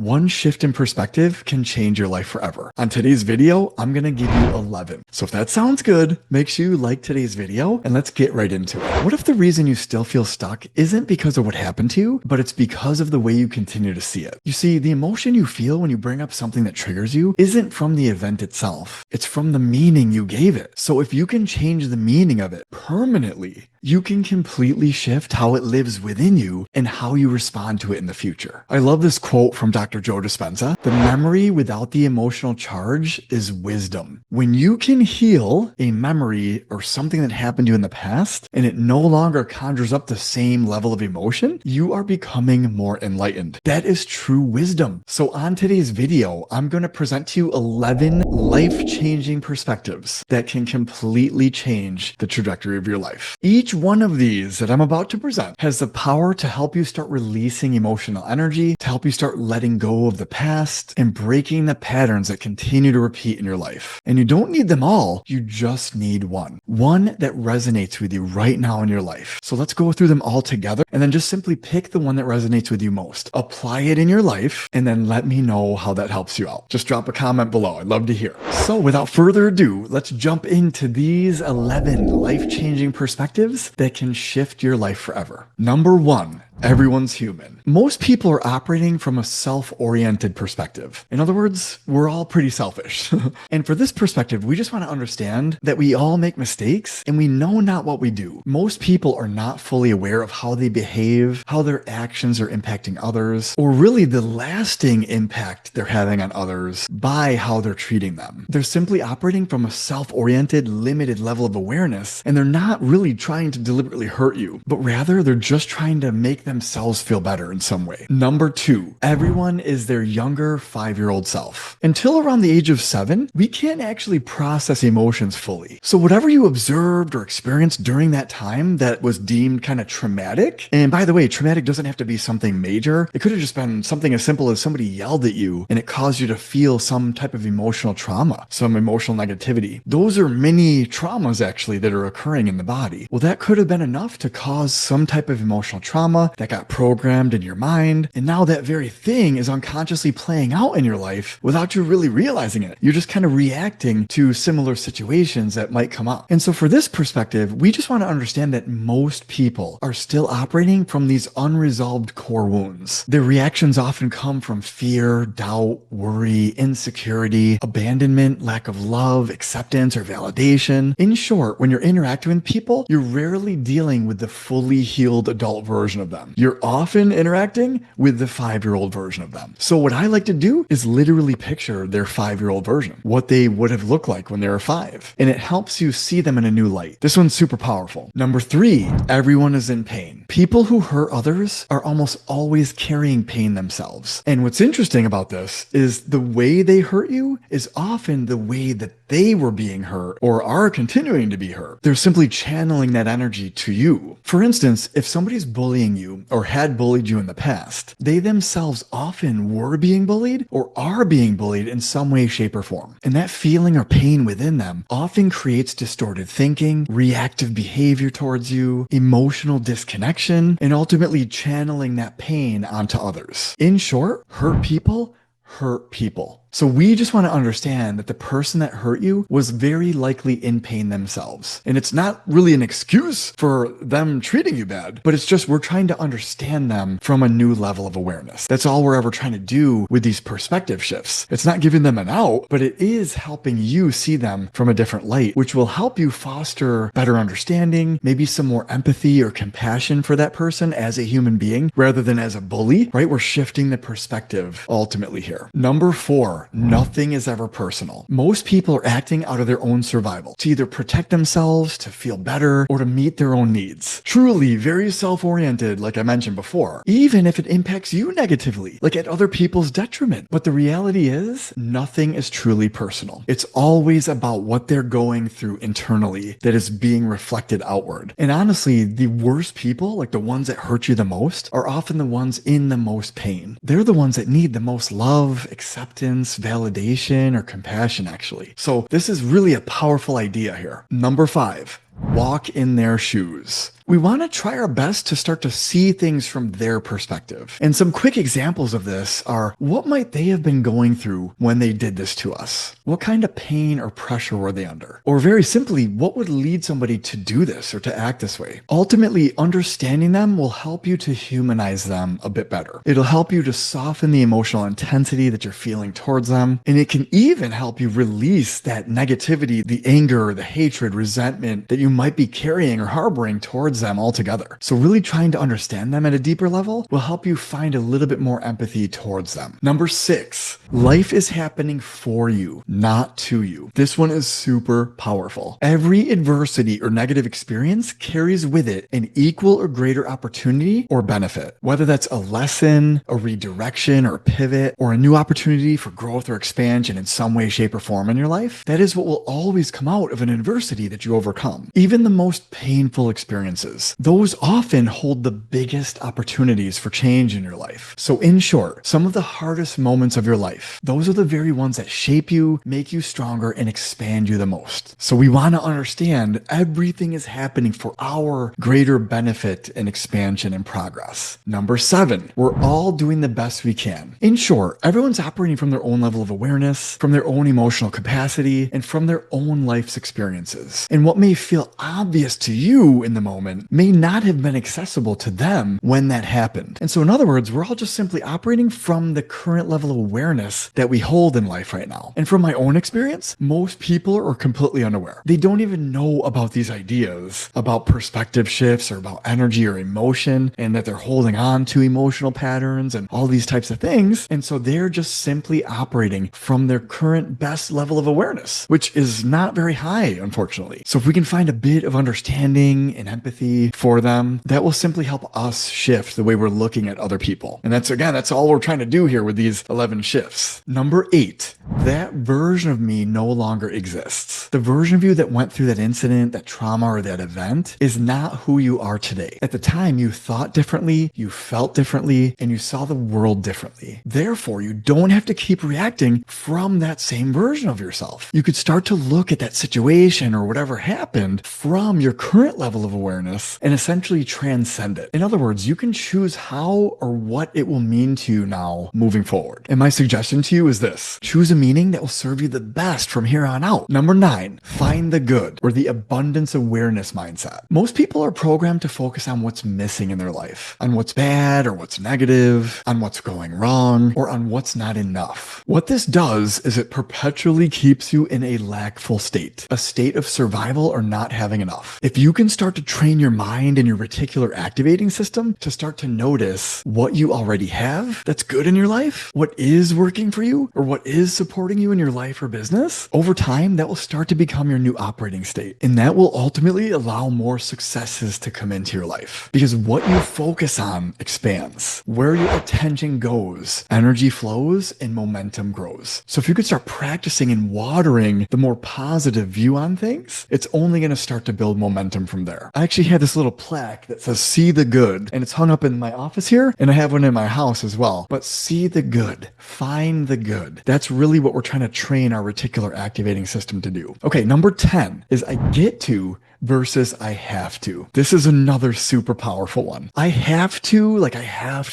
One shift in perspective can change your life forever. On today's video, I'm gonna give you 11. So if that sounds good, make sure you like today's video and let's get right into it. What if the reason you still feel stuck isn't because of what happened to you, but it's because of the way you continue to see it? You see, the emotion you feel when you bring up something that triggers you isn't from the event itself. It's from the meaning you gave it. So if you can change the meaning of it permanently, you can completely shift how it lives within you and how you respond to it in the future. I love this quote from Dr. Joe Dispenza. The memory without the emotional charge is wisdom. When you can heal a memory or something that happened to you in the past and it no longer conjures up the same level of emotion, you are becoming more enlightened. That is true wisdom. So on today's video, I'm going to present to you 11 life-changing perspectives that can completely change the trajectory of your life. Each one of these that I'm about to present has the power to help you start releasing emotional energy, to help you start letting go of the past and breaking the patterns that continue to repeat in your life. And you don't need them all, you just need one. One that resonates with you right now in your life. So let's go through them all together and then just simply pick the one that resonates with you most. Apply it in your life and then let me know how that helps you out. Just drop a comment below. I'd love to hear. So without further ado, let's jump into these 11 life-changing perspectives that can shift your life forever. Number 1. Everyone's human. Most people are operating from a self-oriented perspective. In other words, we're all pretty selfish. And for this perspective, we just want to understand that we all make mistakes and we know not what we do. Most people are not fully aware of how they behave, how their actions are impacting others, or really the lasting impact they're having on others by how they're treating them. They're simply operating from a self-oriented, limited level of awareness, and they're not really trying to deliberately hurt you, but rather they're just trying to make themselves feel better in some way. Number 2, everyone is their younger 5-year-old self. Until around the age of 7, we can't actually process emotions fully. So whatever you observed or experienced during that time that was deemed kind of traumatic, and by the way, traumatic doesn't have to be something major. It could have just been something as simple as somebody yelled at you and it caused you to feel some type of emotional trauma, some emotional negativity. Those are many traumas actually that are occurring in the body. Well, that could have been enough to cause some type of emotional trauma that got programmed in your mind, and now that very thing is unconsciously playing out in your life without you really realizing it. You're just kind of reacting to similar situations that might come up. And so for this perspective, we just want to understand that most people are still operating from these unresolved core wounds. Their reactions often come from fear, doubt, worry, insecurity, abandonment, lack of love, acceptance, or validation. In short, when you're interacting with people, you're rarely dealing with the fully healed adult version of them. You're often interacting with the 5-year-old version of them. So what I like to do is literally picture their 5-year-old version, what they would have looked like when they were 5. And it helps you see them in a new light. This one's super powerful. Number 3, everyone is in pain. People who hurt others are almost always carrying pain themselves. And what's interesting about this is the way they hurt you is often the way that they were being hurt or are continuing to be hurt. They're simply channeling that energy to you. For instance, if somebody's bullying you or had bullied you in the past, they themselves often were being bullied or are being bullied in some way, shape, or form. And that feeling or pain within them often creates distorted thinking, reactive behavior towards you, emotional disconnection, and ultimately channeling that pain onto others. In short, hurt people hurt people. So we just want to understand that the person that hurt you was very likely in pain themselves. And it's not really an excuse for them treating you bad, but it's just we're trying to understand them from a new level of awareness. That's all we're ever trying to do with these perspective shifts. It's not giving them an out, but it is helping you see them from a different light, which will help you foster better understanding, maybe some more empathy or compassion for that person as a human being rather than as a bully, right? We're shifting the perspective ultimately here. Number 4, nothing is ever personal. Most people are acting out of their own survival to either protect themselves, to feel better, or to meet their own needs. Truly very self-oriented, like I mentioned before, even if it impacts you negatively, like at other people's detriment. But the reality is, nothing is truly personal. It's always about what they're going through internally that is being reflected outward. And honestly, the worst people, like the ones that hurt you the most, are often the ones in the most pain. They're the ones that need the most love, acceptance, validation, or compassion, actually. So this is really a powerful idea here. Number 5, walk in their shoes. we want to try our best to start to see things from their perspective. And some quick examples of this are, what might they have been going through when they did this to us? What kind of pain or pressure were they under? Or very simply, what would lead somebody to do this or to act this way? Ultimately, understanding them will help you to humanize them a bit better. It'll help you to soften the emotional intensity that you're feeling towards them. And it can even help you release that negativity, the anger, the hatred, resentment that you might be carrying or harboring towards them altogether. So really trying to understand them at a deeper level will help you find a little bit more empathy towards them. Number 6, life is happening for you, not to you. This one is super powerful. Every adversity or negative experience carries with it an equal or greater opportunity or benefit. Whether that's a lesson, a redirection or a pivot, or a new opportunity for growth or expansion in some way, shape, or form in your life, that is what will always come out of an adversity that you overcome. Even the most painful experiences, those often hold the biggest opportunities for change in your life. So in short, some of the hardest moments of your life, those are the very ones that shape you, make you stronger, and expand you the most. So we want to understand everything is happening for our greater benefit and expansion and progress. Number 7, we're all doing the best we can. In short, everyone's operating from their own level of awareness, from their own emotional capacity, and from their own life's experiences. And what may feel obvious to you in the moment may not have been accessible to them when that happened. And so in other words, we're all just simply operating from the current level of awareness that we hold in life right now. And from my own experience, most people are completely unaware. They don't even know about these ideas about perspective shifts or about energy or emotion, and that they're holding on to emotional patterns and all these types of things. And so they're just simply operating from their current best level of awareness, which is not very high, unfortunately. So if we can find a bit of understanding and empathy for them, that will simply help us shift the way we're looking at other people. And that's all we're trying to do here with these 11 shifts. Number 8, that version of me no longer exists. The version of you that went through that incident, that trauma, or that event is not who you are today. At the time, you thought differently, you felt differently, and you saw the world differently. Therefore, you don't have to keep reacting from that same version of yourself. You could start to look at that situation or whatever happened from your current level of awareness and essentially transcend it. In other words, you can choose how or what it will mean to you now moving forward. And my suggestion to you is this: choose a meaning that will serve you the best from here on out. Number 9, find the good, or the abundance awareness mindset. Most people are programmed to focus on what's missing in their life, on what's bad or what's negative, on what's going wrong, or on what's not enough. What this does is it perpetually keeps you in a lackful state, a state of survival or not having enough. If you can start to train your mind and your reticular activating system to start to notice what you already have that's good in your life, what is working for you, or what is supporting you in your life or business, over time, that will start to become your new operating state. And that will ultimately allow more successes to come into your life. Because what you focus on expands. Where your attention goes, energy flows and momentum grows. So if you could start practicing and watering the more positive view on things, it's only going to start to build momentum from there. I actually had this little plaque that says "See the good," and it's hung up in my office here, and I have one in my house as well. But see the good, find the good. That's really what we're trying to train our reticular activating system to do. Okay, number 10 is I get to versus I have to. This is another super powerful one. I have to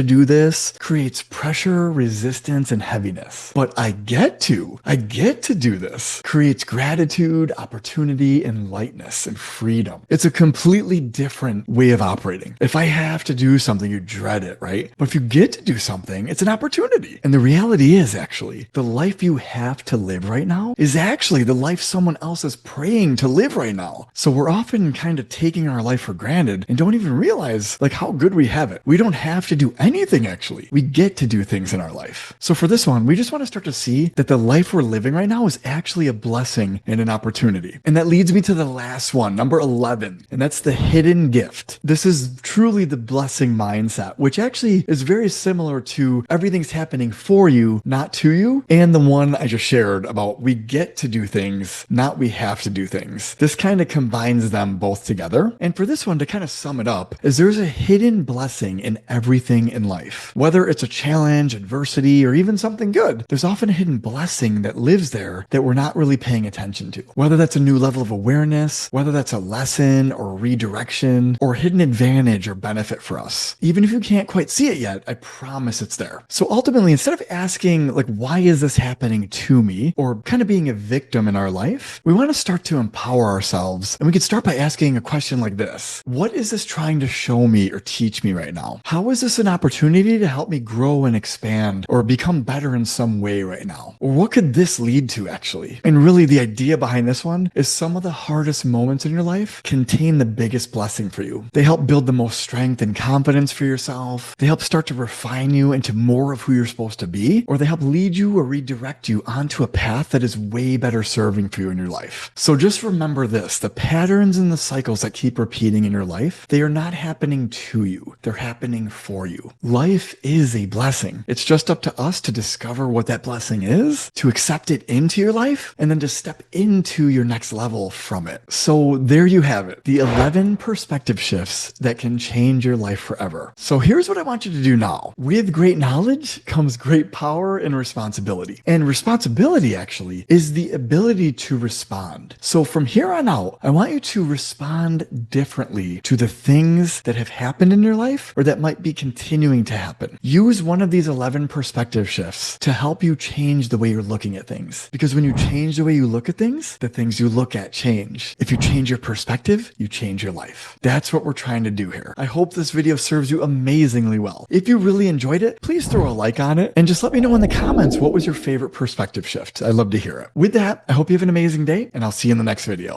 do this, creates pressure, resistance, and heaviness. But I get to do this, creates gratitude, opportunity, and lightness and freedom. It's a completely different way of operating. If I have to do something, you dread it, right? But if you get to do something, it's an opportunity. And the reality is, actually, the life you have to live right now is actually the life someone else is praying to live right now. So we're often kind of taking our life for granted and don't even realize how good we have it. We don't have to do anything, actually. We get to do things in our life. So for this one, we just want to start to see that the life we're living right now is actually a blessing and an opportunity. And that leads me to the last one, number 11, and that's the hidden gift. This is truly the blessing mindset, which actually is very similar to everything's happening for you, not to you, and the one I just shared about we get to do things, not we have to do things. This kind of combines combines them both together. And for this one, to kind of sum it up, is there's a hidden blessing in everything in life. Whether it's a challenge, adversity, or even something good, there's often a hidden blessing that lives there that we're not really paying attention to. Whether that's a new level of awareness, whether that's a lesson or redirection, or hidden advantage or benefit for us. Even if you can't quite see it yet, I promise it's there. So ultimately, instead of asking, like, why is this happening to me? Or kind of being a victim in our life, we want to start to empower ourselves. And we could start by asking a question like this: what is this trying to show me or teach me right now? How is this an opportunity to help me grow and expand or become better in some way right now? Or what could this lead to actually? And really, the idea behind this one is some of the hardest moments in your life contain the biggest blessing for you. They help build the most strength and confidence for yourself. They help start to refine you into more of who you're supposed to be, or they help lead you or redirect you onto a path that is way better serving for you in your life. So just remember this: the patterns and the cycles that keep repeating in your life, they are not happening to you. They're happening for you. Life is a blessing. It's just up to us to discover what that blessing is, to accept it into your life, and then to step into your next level from it. So there you have it, the 11 perspective shifts that can change your life forever. So here's what I want you to do now. With great knowledge comes great power and responsibility. And responsibility actually is the ability to respond. So from here on out, I want you to respond differently to the things that have happened in your life or that might be continuing to happen. Use one of these 11 perspective shifts to help you change the way you're looking at things. Because when you change the way you look at things, the things you look at change. If you change your perspective, you change your life. That's what we're trying to do here. I hope this video serves you amazingly well. If you really enjoyed it, please throw a like on it and just let me know in the comments what was your favorite perspective shift. I'd love to hear it. With that, I hope you have an amazing day, and I'll see you in the next video.